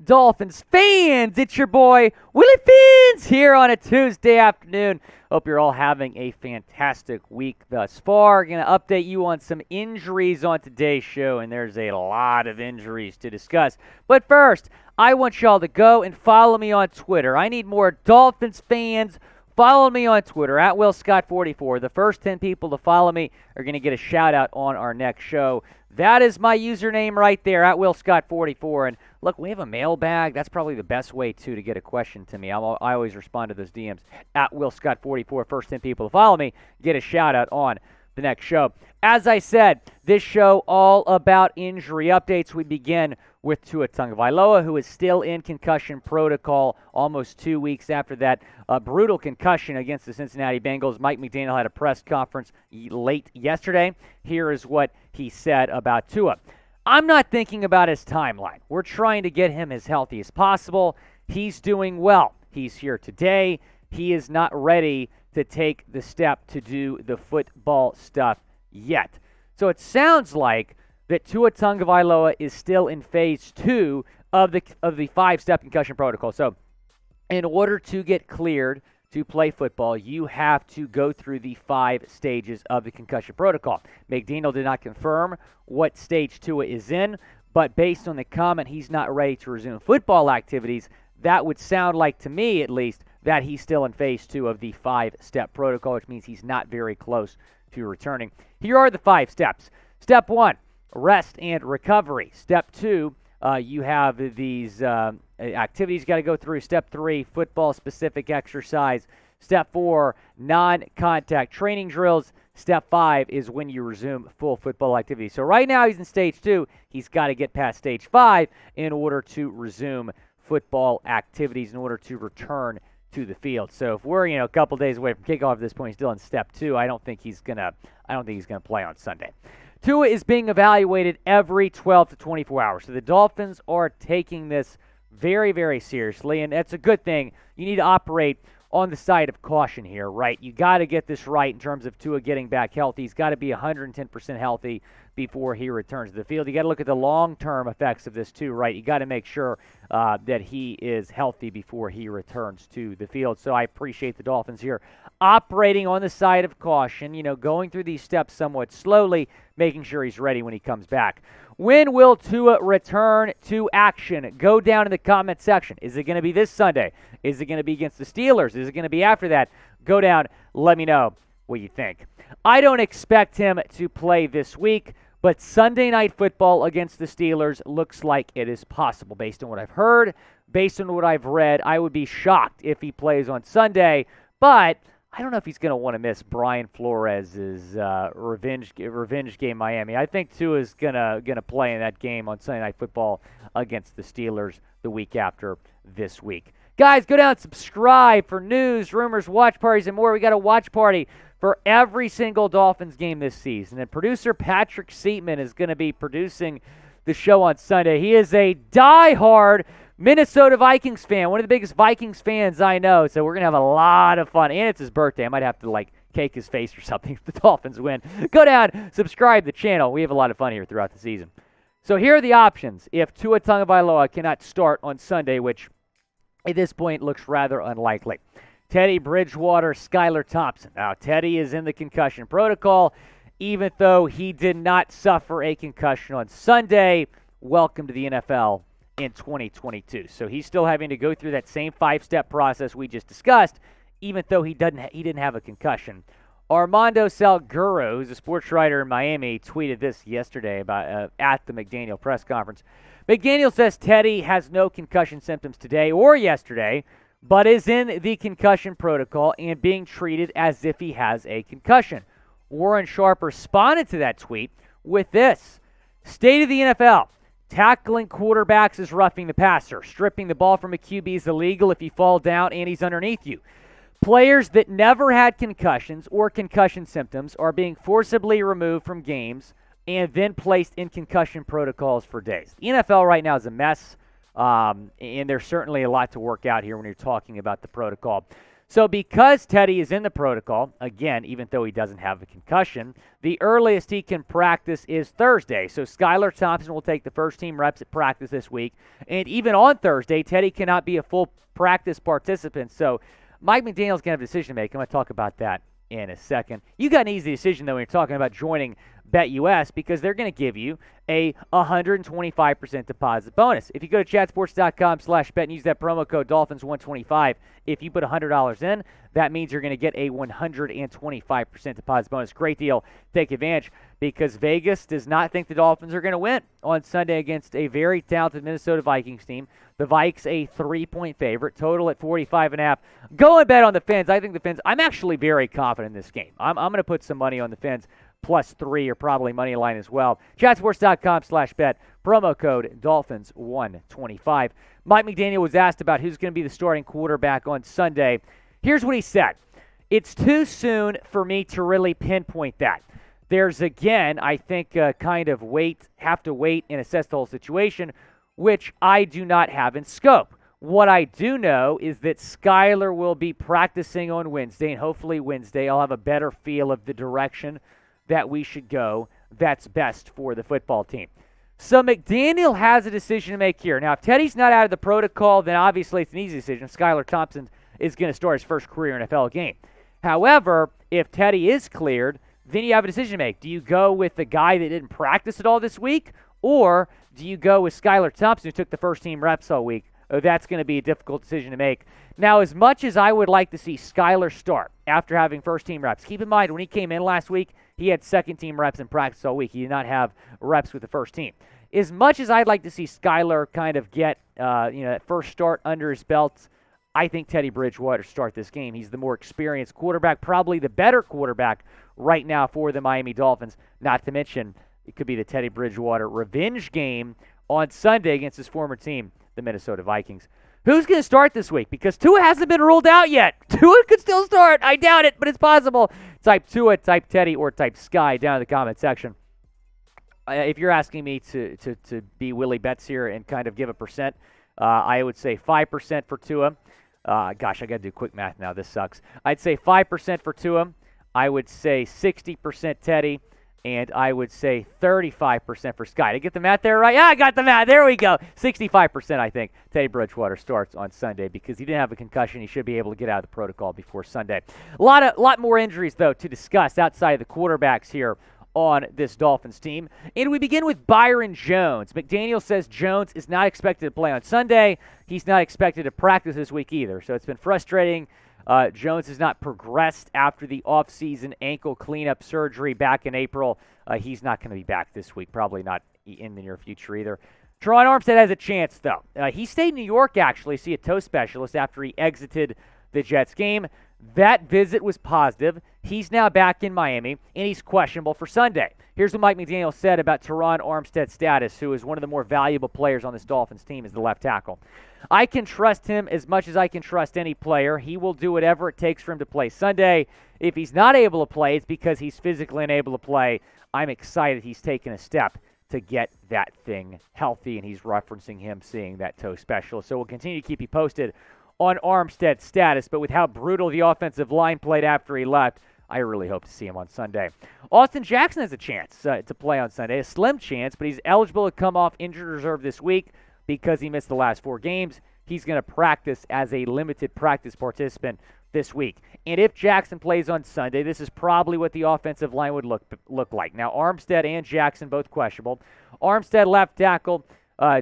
Dolphins fans, it's your boy Willie Fins here on a Tuesday afternoon. Hope you're all having a fantastic week thus far. Going to update you on some injuries on today's show, and there's a lot of injuries to discuss. But first, I want y'all to go and follow me on Twitter. I need more Dolphins fans. Follow me on Twitter, at WillScott44. The first 10 people to follow me are going to get a shout-out on our next show. That is my username right there, at WillScott44. And look, we have a mailbag. That's probably the best way, to get a question to me. I always respond to those DMs, at WillScott44. First 10 people to follow me get a shout-out on the next show. As I said, this show all about injury updates. We begin with Tua Tagovailoa, who is still in concussion protocol almost 2 weeks after that brutal concussion against the Cincinnati Bengals. Mike McDaniel had a press conference late yesterday. Here is what he said about Tua. I'm not thinking about his timeline. We're trying to get him as healthy as possible. He's doing well. He's here today. He is not ready to take the step to do the football stuff yet. So it sounds like that Tua Tagovailoa is still in phase 2 of the 5-step concussion protocol. So in order to get cleared to play football, you have to go through the 5 stages of the concussion protocol. McDaniel did not confirm what stage Tua is in, but based on the comment he's not ready to resume football activities, that would sound like, to me at least, that he's still in phase 2 of the 5-step protocol, which means he's not very close to returning. Here are the 5 steps. Step 1, rest and recovery. Step 2, you have these activities you got to go through. Step 3, football-specific exercise. Step 4, non-contact training drills. Step 5 is when you resume full football activity. So right now he's in stage 2. He's got to get past stage 5 in order to resume football activities, in order to return to the field. So if we're a couple days away from kickoff at this point, he's still in step 2. I don't think he's gonna play on Sunday. Tua is being evaluated every 12 to 24 hours. So the Dolphins are taking this very, very seriously, and that's a good thing. You need to operate on the side of caution here, right? You got to get this right in terms of Tua getting back healthy. He's got to be 110% healthy before he returns to the field. You got to look at the long-term effects of this too, right? You got to make sure that he is healthy before he returns to the field. So I appreciate the Dolphins here operating on the side of caution, going through these steps somewhat slowly, making sure he's ready when he comes back. When will Tua return to action? Go down in the comment section. Is it going to be this Sunday? Is it going to be against the Steelers? Is it going to be after that? Go down. Let me know what you think. I don't expect him to play this week, but Sunday Night Football against the Steelers looks like it is possible. Based on what I've heard, based on what I've read, I would be shocked if he plays on Sunday, but I don't know if he's going to want to miss Brian Flores' revenge game in Miami. I think Tua is gonna play in that game on Sunday Night Football against the Steelers the week after this week. Guys, go down and subscribe for news, rumors, watch parties, and more. We got a watch party for every single Dolphins game this season. And producer Patrick Seatman is going to be producing the show on Sunday. He is a diehard Minnesota Vikings fan, one of the biggest Vikings fans I know. So we're going to have a lot of fun. And it's his birthday. I might have to, cake his face or something if the Dolphins win. Go down, subscribe to the channel. We have a lot of fun here throughout the season. So here are the options if Tua Tagovailoa cannot start on Sunday, which at this point looks rather unlikely. Teddy Bridgewater, Skylar Thompson. Now, Teddy is in the concussion protocol, even though he did not suffer a concussion on Sunday. Welcome to the NFL in 2022. So he's still having to go through that same 5-step process we just discussed, even though he didn't have a concussion. Armando Salguero, who's a sports writer in Miami, tweeted this yesterday about at the McDaniel press conference. McDaniel says Teddy has no concussion symptoms today or yesterday, but is in the concussion protocol and being treated as if he has a concussion. Warren Sharp responded to that tweet with this. State of the NFL. Tackling quarterbacks is roughing the passer. Stripping the ball from a QB is illegal if you fall down and he's underneath you. Players that never had concussions or concussion symptoms are being forcibly removed from games and then placed in concussion protocols for days. The NFL right now is a mess, and there's certainly a lot to work out here when you're talking about the protocol. So because Teddy is in the protocol, again, even though he doesn't have a concussion, the earliest he can practice is Thursday. So Skylar Thompson will take the first-team reps at practice this week. And even on Thursday, Teddy cannot be a full practice participant. So Mike McDaniel's going to have a decision to make. I'm going to talk about that in a second. You got an easy decision, though, when you're talking about joining BetUS, because they're going to give you a 125% deposit bonus. If you go to chatsports.com/bet and use that promo code Dolphins125, if you put $100 in, that means you're going to get a 125% deposit bonus. Great deal. Take advantage, because Vegas does not think the Dolphins are going to win on Sunday against a very talented Minnesota Vikings team. The Vikes a 3-point favorite, total at 45.5. Go and bet on the Fins. I think the Fins, I'm actually very confident in this game. I'm going to put some money on the Fins. +3 or probably money line as well. Chatsports.com/bet. Promo code Dolphins125. Mike McDaniel was asked about who's going to be the starting quarterback on Sunday. Here's what he said. It's too soon for me to really pinpoint that. There's, again, I think, have to wait and assess the whole situation, which I do not have in scope. What I do know is that Skylar will be practicing on Wednesday, and hopefully Wednesday I'll have a better feel of the direction that we should go that's best for the football team. So McDaniel has a decision to make here. Now, if Teddy's not out of the protocol, then obviously it's an easy decision. Skylar Thompson is going to start his first career NFL game. However, if Teddy is cleared, then you have a decision to make. Do you go with the guy that didn't practice at all this week, or do you go with Skylar Thompson, who took the first-team reps all week? That's going to be a difficult decision to make. Now, as much as I would like to see Skylar start after having first-team reps, keep in mind when he came in last week, he had second-team reps in practice all week. He did not have reps with the first team. As much as I'd like to see Skylar kind of get that first start under his belt, I think Teddy Bridgewater start this game. He's the more experienced quarterback, probably the better quarterback right now for the Miami Dolphins. Not to mention, it could be the Teddy Bridgewater revenge game on Sunday against his former team, the Minnesota Vikings. Who's going to start this week? Because Tua hasn't been ruled out yet. Tua could still start. I doubt it, but it's possible. Type Tua, type Teddy, or type Sky down in the comment section. If you're asking me to be Willie Betts here and kind of give a percent, I would say 5% for Tua. Gosh, I got to do quick math now. This sucks. I'd say 5% for Tua. I would say 60% Teddy. And I would say 35% for Sky. Did I get the math there right? Yeah, I got the math. There we go. 65%, I think, Teddy Bridgewater starts on Sunday because he didn't have a concussion. He should be able to get out of the protocol before Sunday. A lot more injuries, though, to discuss outside of the quarterbacks here on this Dolphins team. And we begin with Byron Jones. McDaniel says Jones is not expected to play on Sunday. He's not expected to practice this week either. So it's been frustrating. Jones has not progressed after the offseason ankle cleanup surgery back in April. He's not going to be back this week, probably not in the near future either. Terron Armstead has a chance, though. He stayed in New York, actually, to see a toe specialist after he exited the Jets game. That visit was positive. He's now back in Miami, and he's questionable for Sunday. Here's what Mike McDaniel said about Terron Armstead's status, who is one of the more valuable players on this Dolphins team as the left tackle. I can trust him as much as I can trust any player. He will do whatever it takes for him to play Sunday. If he's not able to play, it's because he's physically unable to play. I'm excited he's taken a step to get that thing healthy, and he's referencing him seeing that toe specialist. So we'll continue to keep you posted on Armstead's status, but with how brutal the offensive line played after he left, I really hope to see him on Sunday. Austin Jackson has a chance to play on Sunday, a slim chance, but he's eligible to come off injured reserve this week because he missed the last 4 games. He's going to practice as a limited practice participant this week. And if Jackson plays on Sunday, this is probably what the offensive line would look like. Now, Armstead and Jackson both questionable. Armstead left tackle,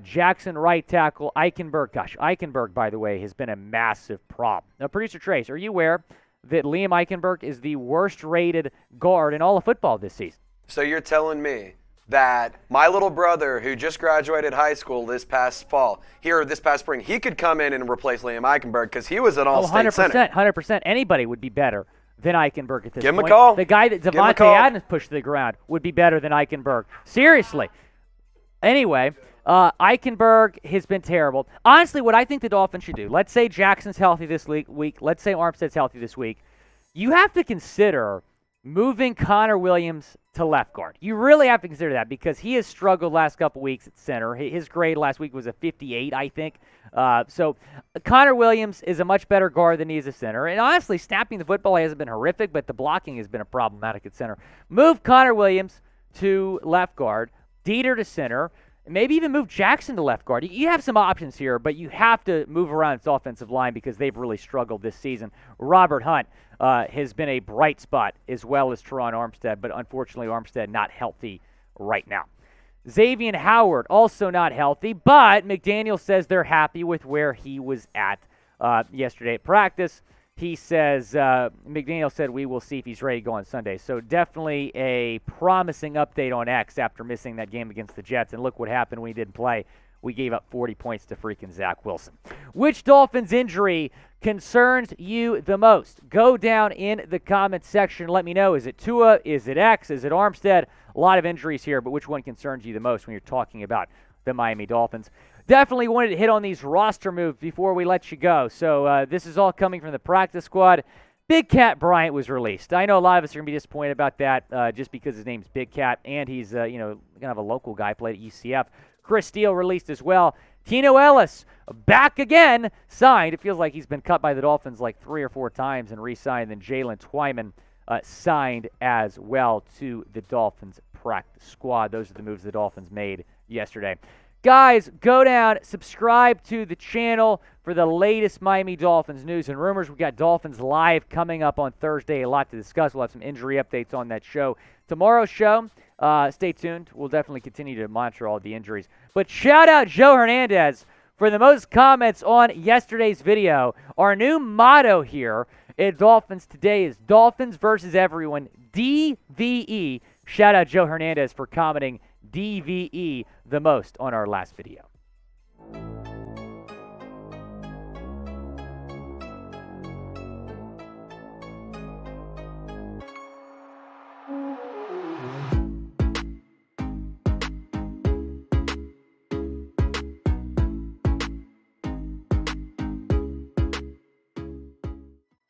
Jackson right tackle, Eichenberg. Gosh, Eichenberg, by the way, has been a massive problem. Now, Producer Trace, are you aware that Liam Eichenberg is the worst-rated guard in all of football this season? So you're telling me that my little brother, who just graduated high school this past spring, he could come in and replace Liam Eichenberg because he was an all-state center. 100%. Anybody would be better than Eichenberg at this point. Give him a call. The guy that Devontae Adams pushed to the ground would be better than Eichenberg. Seriously. Anyway, Eichenberg has been terrible. Honestly, what I think the Dolphins should do, let's say Jackson's healthy this week, let's say Armstead's healthy this week, you have to consider moving Connor Williams to left guard. You really have to consider that because he has struggled last couple weeks at center. His grade last week was a 58, I think. So Connor Williams is a much better guard than he is a center. And honestly, snapping the football hasn't been horrific, but the blocking has been a problematic at center. Move Connor Williams to left guard, Dieter to center, and maybe even move Jackson to left guard. You have some options here, but you have to move around its offensive line because they've really struggled this season. Robert Hunt has been a bright spot, as well as Terron Armstead, but unfortunately Armstead not healthy right now. Xavien Howard also not healthy, but McDaniel says they're happy with where he was at yesterday at practice. He says, McDaniel said, we will see if he's ready to go on Sunday. So definitely a promising update on X after missing that game against the Jets. And look what happened when he didn't play. We gave up 40 points to freaking Zach Wilson. Which Dolphins injury concerns you the most? Go down in the comments section. Let me know. Is it Tua? Is it X? Is it Armstead? A lot of injuries here, but which one concerns you the most when you're talking about the Miami Dolphins? Definitely wanted to hit on these roster moves before we let you go. So this is all coming from the practice squad. Big Cat Bryant was released. I know a lot of us are going to be disappointed about that just because his name's Big Cat, and he's kind of a local guy, played at UCF. Chris Steele released as well. Tino Ellis back again, signed. It feels like he's been cut by the Dolphins like 3 or 4 times and re-signed. Then Jalen Twyman signed as well to the Dolphins practice squad. Those are the moves the Dolphins made yesterday. Guys, go down, subscribe to the channel for the latest Miami Dolphins news and rumors. We've got Dolphins Live coming up on Thursday. A lot to discuss. We'll have some injury updates on that show. Tomorrow's show, stay tuned. We'll definitely continue to monitor all the injuries. But shout out Joe Hernandez for the most comments on yesterday's video. Our new motto here at Dolphins Today is Dolphins versus everyone, DVE. Shout out Joe Hernandez for commenting DVE the most on our last video.